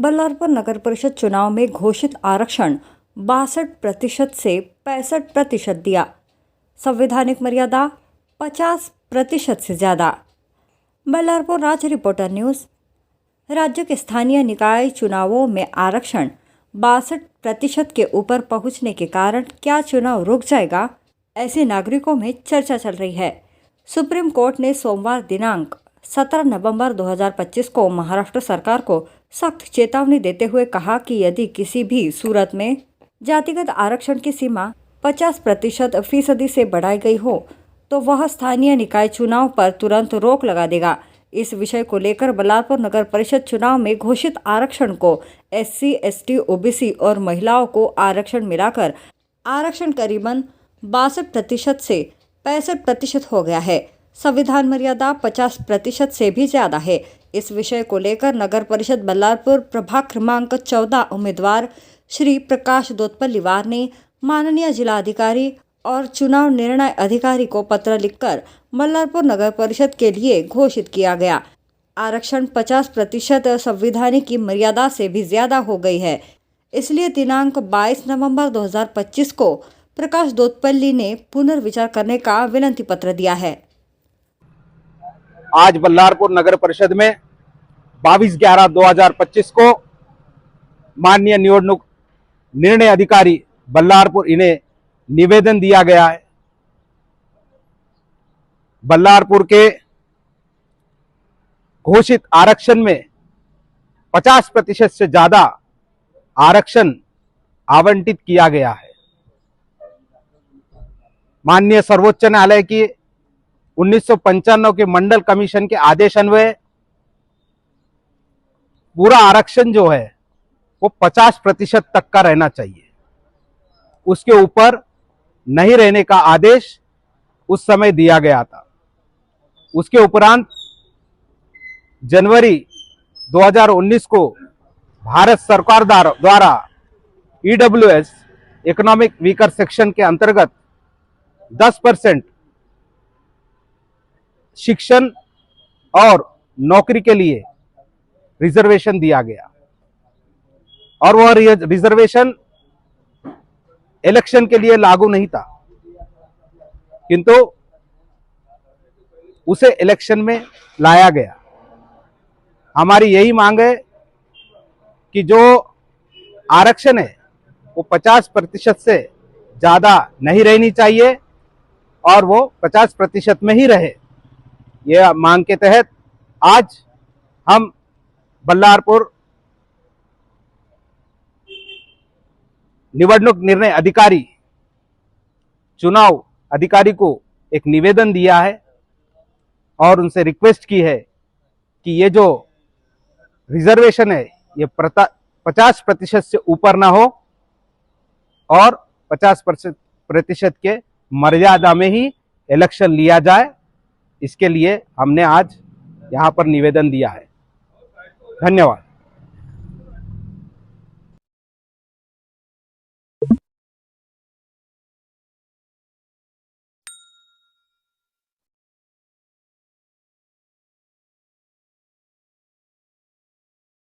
बल्लारपुर नगर परिषद चुनाव में घोषित आरक्षण 62% से 65% दिया। संवैधानिक मर्यादा 50% से ज़्यादा। बल्लारपुर राज्य रिपोर्टर न्यूज़। राज्य के स्थानीय निकाय चुनावों में आरक्षण 62% के ऊपर पहुंचने के कारण क्या चुनाव रुक जाएगा, ऐसे नागरिकों में चर्चा चल रही है। सुप्रीम कोर्ट ने सोमवार दिनांक 17 नवंबर 2025 को महाराष्ट्र सरकार को सख्त चेतावनी देते हुए कहा कि यदि किसी भी सूरत में जातिगत आरक्षण की सीमा 50% से बढ़ाई गई हो तो वह स्थानीय निकाय चुनाव पर तुरंत रोक लगा देगा। इस विषय को लेकर बल्लारपुर नगर परिषद चुनाव में घोषित आरक्षण को SC, ST, OBC और महिलाओं को आरक्षण मिलाकर आरक्षण करीबन 62% से 65% हो गया है। संविधान मर्यादा 50% से भी ज़्यादा है। इस विषय को लेकर नगर परिषद बल्लारपुर प्रभाग क्रमांक 14 उम्मीदवार श्री प्रकाश दोतपल्लीवार ने माननीय जिलाधिकारी और चुनाव निर्णय अधिकारी को पत्र लिखकर बल्लारपुर नगर परिषद के लिए घोषित किया गया। आरक्षण 50% संविधानिक की मर्यादा से भी ज़्यादा हो गई है। इसलिए दिनांक 22 नवंबर 2025 को प्रकाश दोतपल्ली ने पुनर्विचार करने का विनती पत्र दिया है। आज बल्लारपुर नगर परिषद में 22/11/2025 को माननीय निवडणूक निर्णय अधिकारी बल्लारपुर इन्हें निवेदन दिया गया है। बल्लारपुर के घोषित आरक्षण में 50% से ज्यादा आरक्षण आवंटित किया गया है। माननीय सर्वोच्च न्यायालय की 1995 के मंडल कमीशन के आदेश अन्वय पूरा आरक्षण जो है वो 50% तक का रहना चाहिए। उसके ऊपर नहीं रहने का आदेश उस समय दिया गया था। उसके उपरांत जनवरी 2019 को भारत सरकार द्वारा EWS इकोनॉमिक वीकर सेक्शन के अंतर्गत 10% शिक्षण और नौकरी के लिए रिजर्वेशन दिया गया और वह रिजर्वेशन इलेक्शन के लिए लागू नहीं था, किंतु उसे इलेक्शन में लाया गया। हमारी यही मांग है कि जो आरक्षण है वो 50% से ज्यादा नहीं रहनी चाहिए और वो 50% में ही रहे। यह मांग के तहत आज हम बल्लारपुर निवडणूक निर्णय अधिकारी चुनाव अधिकारी को एक निवेदन दिया है और उनसे रिक्वेस्ट की है कि ये जो रिजर्वेशन है ये 50% से ऊपर ना हो और 50% के मर्यादा में ही इलेक्शन लिया जाए। इसके लिए हमने आज यहाँ पर निवेदन दिया है। धन्यवाद।